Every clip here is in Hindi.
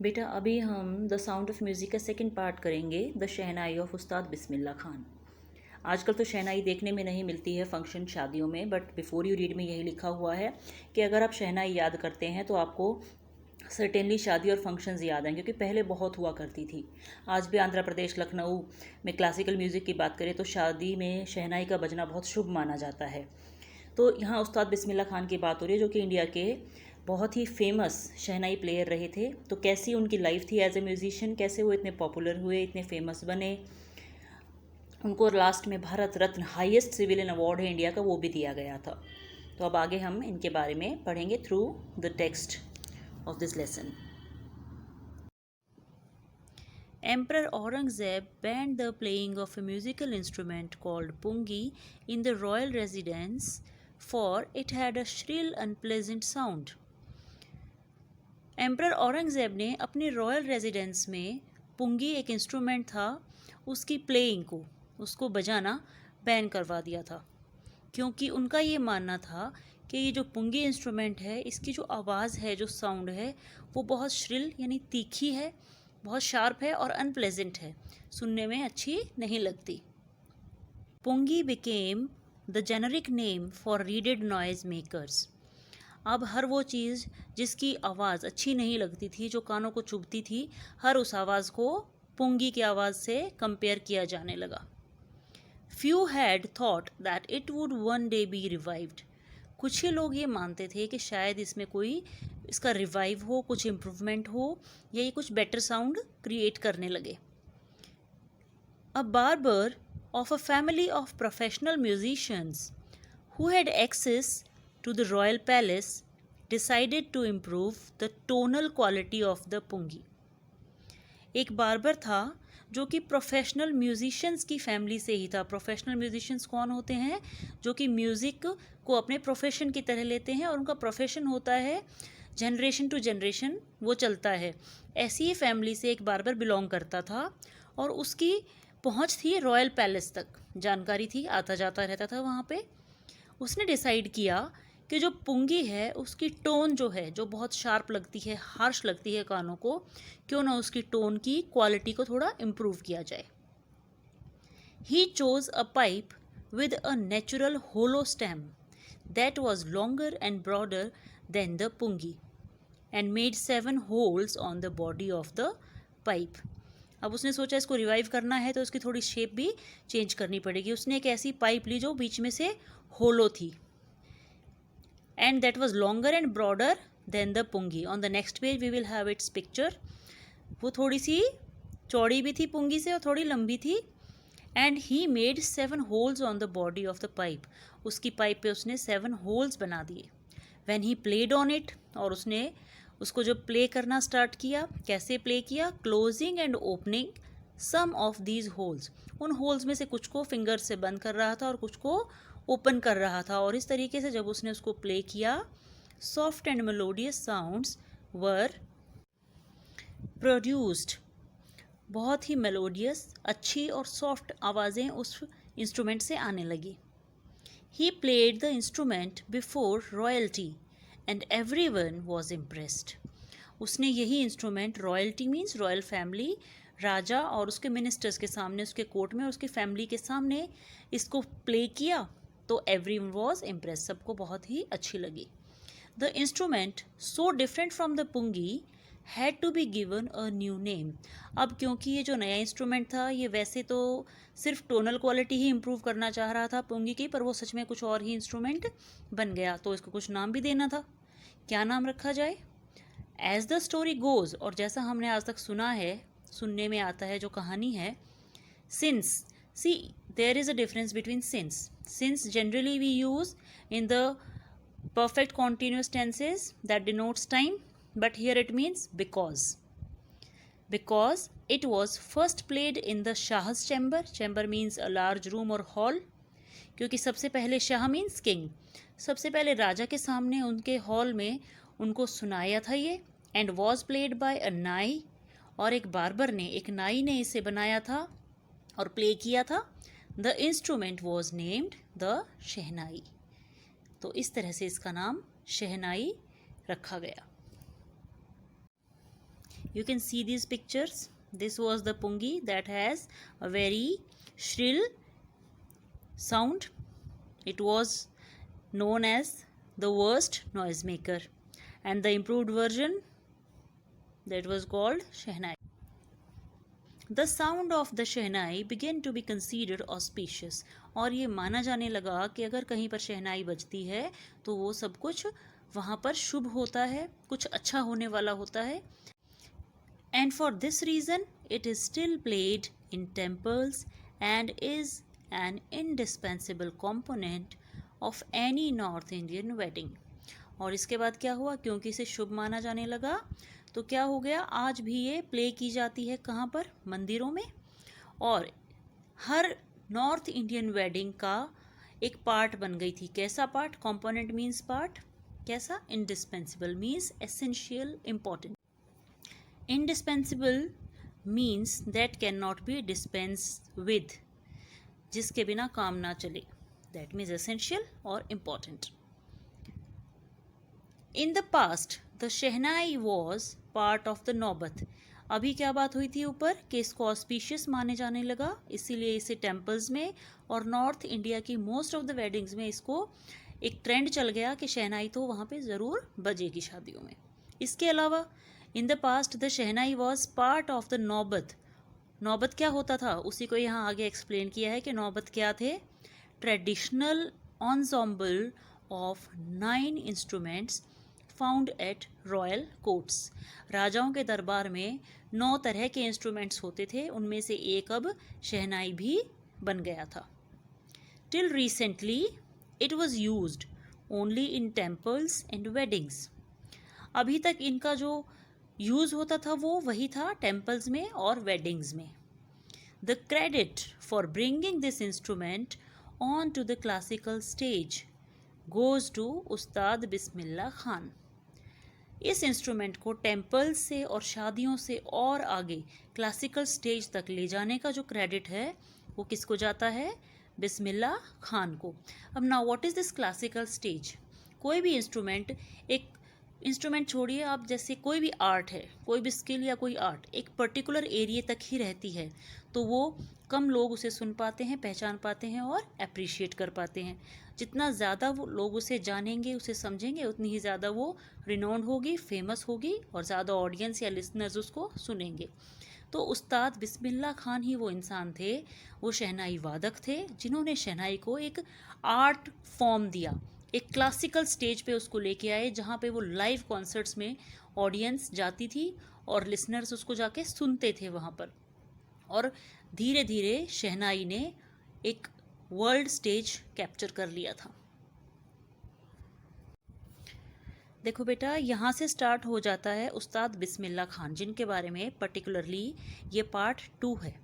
बेटा अभी हम द साउंड ऑफ म्यूज़िक का सेकंड पार्ट करेंगे, द शहनाई ऑफ उस्ताद बिस्मिल्लाह खान। आजकल तो शहनाई देखने में नहीं मिलती है फंक्शन शादियों में, बट बिफोर यू रीड में यही लिखा हुआ है कि अगर आप शहनाई याद करते हैं तो आपको सर्टेनली शादी और फंक्शंस याद आएंगे, क्योंकि पहले बहुत हुआ करती थी। आज भी आंध्र प्रदेश लखनऊ में क्लासिकल म्यूज़िक की बात करें तो शादी में शहनाई का बजना बहुत शुभ माना जाता है। तो यहाँ उस्ताद बिस्मिल्लाह खान की बात हो रही है, जो कि इंडिया के बहुत ही फेमस शहनाई प्लेयर रहे थे। तो कैसी उनकी लाइफ थी एज ए म्यूज़िशियन, कैसे वो इतने पॉपुलर हुए, इतने फेमस बने। उनको लास्ट में Bharat Ratna highest civilian award है इंडिया का, वो भी दिया गया था। तो अब आगे हम इनके बारे में पढ़ेंगे through the text of this lesson. Emperor Aurangzeb banned the playing of a musical instrument called pungi in the royal residence, for it had a shrill, unpleasant sound. Emperor Aurangzeb ने अपने रॉयल रेजिडेंस में पुंगी एक इंस्ट्रूमेंट था, उसकी प्लेइंग को, उसको बजाना बैन करवा दिया था, क्योंकि उनका ये मानना था कि ये जो पुंगी इंस्ट्रूमेंट है, इसकी जो आवाज़ है, जो साउंड है, वो बहुत श्रिल यानी तीखी है, बहुत शार्प है और अनप्लेजेंट है, सुनने में अच्छी नहीं लगती। Pungi became the generic name for reeded noise makers. अब हर वो चीज़ जिसकी आवाज़ अच्छी नहीं लगती थी, जो कानों को चुभती थी, हर उस आवाज़ को पुंगी की आवाज़ से कंपेयर किया जाने लगा। Few had thought that it would one day B revived. कुछ ही लोग ये मानते थे कि शायद इसमें कोई इसका रिवाइव हो, कुछ इम्प्रूवमेंट हो, या ये कुछ बेटर साउंड क्रिएट करने लगे। अ barber of a family of professional musicians who had access to the royal palace decided to improve the tonal quality of the pungi. एक बार्बर था जो कि प्रोफेशनल म्यूजिशियंस की फैमिली से ही था। प्रोफेशनल म्यूजिशियंस कौन होते हैं? जो कि म्यूज़िक को अपने प्रोफेशन की तरह लेते हैं और उनका प्रोफेशन होता है जनरेशन टू जनरेशन वो चलता है। ऐसी ही फैमिली से एक बार्बर बिलोंग करता था और उसकी पहुंच थी रॉयल पैलेस तक, जानकारी थी, आता जाता रहता था वहाँ पे। उसने डिसाइड किया कि जो पुंगी है उसकी टोन जो है, जो बहुत शार्प लगती है, हार्श लगती है कानों को, क्यों ना उसकी टोन की क्वालिटी को थोड़ा इम्प्रूव किया जाए। He chose a pipe with a natural hollow stem that was longer and broader than the pungi and made 7 holes on the body of the pipe. अब उसने सोचा इसको रिवाइव करना है तो उसकी थोड़ी शेप भी चेंज करनी पड़ेगी। उसने एक ऐसी पाइप ली जो बीच में से होलो थी, and that was longer and broader than the pungi. On the next page we will have its picture. वो थोड़ी सी चौड़ी भी थी पुंगी से और थोड़ी लंबी थी। And he made 7 holes on the body of the pipe. उसकी पाइप पे उसने 7 होल्स बना दिए। When he played on it, और उसने उसको जब प्ले करना स्टार्ट किया, कैसे प्ले किया? Closing and opening some of these holes. उन होल्स में से कुछ को फिंगर से बंद कर रहा था और कुछ को ओपन कर रहा था, और इस तरीके से जब उसने उसको प्ले किया, soft and melodious sounds were produced. बहुत ही मेलोडियस, अच्छी और सॉफ्ट आवाज़ें उस इंस्ट्रूमेंट से आने लगी। He played the instrument before royalty and everyone was impressed. उसने यही instrument, royalty means royal family, राजा और उसके मिनिस्टर्स के सामने, उसके कोर्ट में, उसकी फैमिली के सामने इसको प्ले किया तो एवरीवन वॉज इम्प्रेस, सबको बहुत ही अच्छी लगी। The instrument so different from the pungi had to be given a new name. अब क्योंकि ये जो नया इंस्ट्रूमेंट था, ये वैसे तो सिर्फ टोनल क्वालिटी ही इम्प्रूव करना चाह रहा था पुंगी की, पर वो सच में कुछ और ही इंस्ट्रूमेंट बन गया, तो इसको कुछ नाम भी देना था। क्या नाम रखा जाए? एज द स्टोरी गोज, और जैसा हमने आज तक सुना है, सुनने में आता है, जो कहानी है, since, see there is a difference between since generally we use in the perfect continuous tenses that denotes time, but here it means because it was first played in the shah's chamber means a large room or hall, क्योंकि सबसे पहले शाह मीन्स किंग, सबसे पहले राजा के सामने उनके हॉल में उनको सुनाया था ये। एंड वॉज प्लेड बाय अ नाई, और एक बार्बर ने, एक नाई ने इसे बनाया था और प्ले किया था। The instrument was named the shehnai. तो इस तरह से इसका नाम शहनाई रखा गया। You can see these pictures. This was the pungi that has a very shrill sound. It was known as the worst noisemaker, and the improved version, that was called shehnai. The sound of the shehnai began to be considered auspicious. और ये माना जाने लगा कि अगर कहीं पर शहनाई बजती है तो वो सब कुछ वहाँ पर शुभ होता है, कुछ अच्छा होने वाला होता है. And for this reason, it is still played in temples and is an indispensable component of any North Indian wedding. और इसके बाद क्या हुआ, क्योंकि इसे शुभ माना जाने लगा तो क्या हो गया, आज भी ये प्ले की जाती है. कहाँ पर? मंदिरों में. और हर नॉर्थ इंडियन वेडिंग का एक पार्ट बन गई थी. कैसा पार्ट? Component means part. कैसा? Indispensable means essential, important. Indispensable means that can not be dispense with, जिसके बिना काम ना चले. दैट मीन्स एसेंशियल और important. In the past the shehnai was part of the naubat. अभी क्या बात हुई थी ऊपर कि इसको ऑस्पिशियस माने जाने लगा, इसीलिए इसे टेम्पल्स में और नॉर्थ इंडिया की मोस्ट ऑफ द वेडिंग्स में इसको एक ट्रेंड चल गया कि शहनाई तो वहाँ पे ज़रूर बजेगी शादियों में. इसके अलावा इन the past the shehnai was part of the नौबत. नौबत क्या होता था उसी को यहाँ आगे एक्सप्लेन किया है कि नौबत क्या थे. Traditional ensemble of 9 instruments found at royal courts. राजाओं के दरबार में 9 तरह के इंस्ट्रूमेंट्स होते थे, उनमें से एक अब शहनाई भी बन गया था. Till recently it was used only in temples and weddings. अभी तक इनका जो यूज़ होता था वो वही था टेम्पल्स में और वेडिंग्स में. The credit for bringing this instrument on to the classical stage goes to Ustad Bismillah Khan. इस इंस्ट्रूमेंट को टेम्पल्स से और शादियों से और आगे क्लासिकल स्टेज तक ले जाने का जो क्रेडिट है वो किसको जाता है? बिस्मिल्लाह खान को. अब now what is this classical stage? कोई भी इंस्ट्रूमेंट, एक इंस्ट्रूमेंट छोड़िए आप, जैसे कोई भी आर्ट है, कोई भी स्किल या कोई आर्ट एक पर्टिकुलर एरिया तक ही रहती है तो वो कम लोग उसे सुन पाते हैं, पहचान पाते हैं और अप्रिशिएट कर पाते हैं. जितना ज़्यादा वो लोग उसे जानेंगे, उसे समझेंगे, उतनी ही ज़्यादा वो रिनाउंड होगी, फेमस होगी और ज़्यादा ऑडियंस या लिसनर्स उसको सुनेंगे. तो उस्ताद बिस्मिल्लाह खान ही वो इंसान थे, वो शहनाई वादक थे जिन्होंने शहनाई को एक आर्ट फॉर्म दिया, एक क्लासिकल स्टेज पे उसको लेके आए जहाँ पे वो लाइव कॉन्सर्ट्स में ऑडियंस जाती थी और लिसनर्स उसको जाके सुनते थे वहाँ पर. और धीरे धीरे शहनाई ने एक वर्ल्ड स्टेज कैप्चर कर लिया था. देखो बेटा, यहाँ से स्टार्ट हो जाता है उस्ताद बिस्मिल्लाह खान, जिनके बारे में पर्टिकुलरली ये पार्ट 2 है.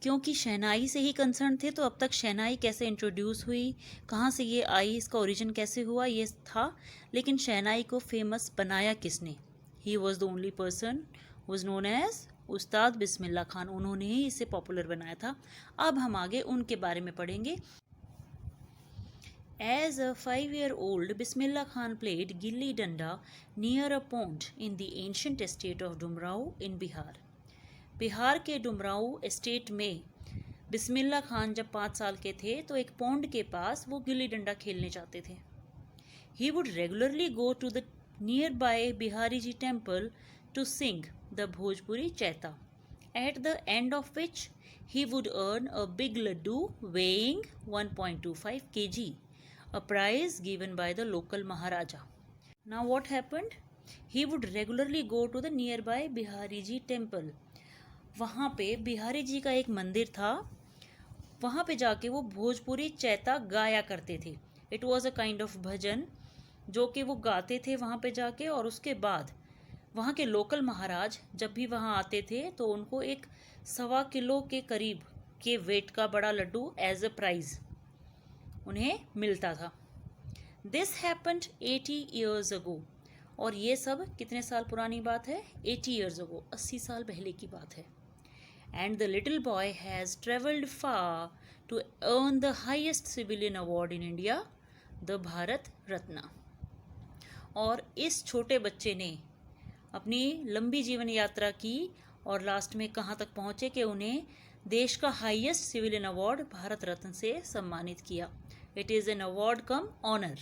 क्योंकि शहनाई से ही कंसर्न थे तो अब तक शहनाई कैसे इंट्रोड्यूस हुई, कहाँ से ये आई, इसका ओरिजिन कैसे हुआ, ये था. लेकिन शहनाई को फेमस बनाया किसने? He was the only person was known as Ustad Bismillah Khan. उन्होंने ही इसे पॉपुलर बनाया था. अब हम आगे उनके बारे में पढ़ेंगे. As a 5-year-old, Bismillah Khan played gilli danda near a pond in the ancient estate of Dumrao in Bihar. Bihar के डुमराऊ एस्टेट में बिस्मिल्लाह खान जब 5 साल के थे तो एक पौंड के पास वो गिल्ली डंडा खेलने जाते थे. He would regularly go to the nearby Bihari Ji temple to sing the Bhojpuri Chaita, at the end of which he would earn a big laddu weighing 1.25 kg, a prize given by the local Maharaja. Now what happened? He would regularly go to the nearby Bihari Ji temple. वहाँ पे बिहारी जी का एक मंदिर था, वहाँ पे जाके वो भोजपुरी चैता गाया करते थे. It was a kind of bhajan जो कि वो गाते थे वहाँ पे जाके. और उसके बाद वहाँ के लोकल महाराज जब भी वहाँ आते थे तो उनको एक 1.25 किलो के करीब के वेट का बड़ा लड्डू एज अ प्राइज़ उन्हें मिलता था. This happened 80 years ago. और ये सब कितने साल पुरानी बात है? 80 ईयर्स अगो, 80 साल पहले की बात है. And the little boy has travelled far to earn the highest civilian award in India, the Bharat Ratna. और इस छोटे बच्चे ने अपनी लंबी जीवन यात्रा की और लास्ट में कहाँ तक पहुँचे कि उन्हें देश का highest civilian award Bharat Ratna से सम्मानित किया। It is an award come honour.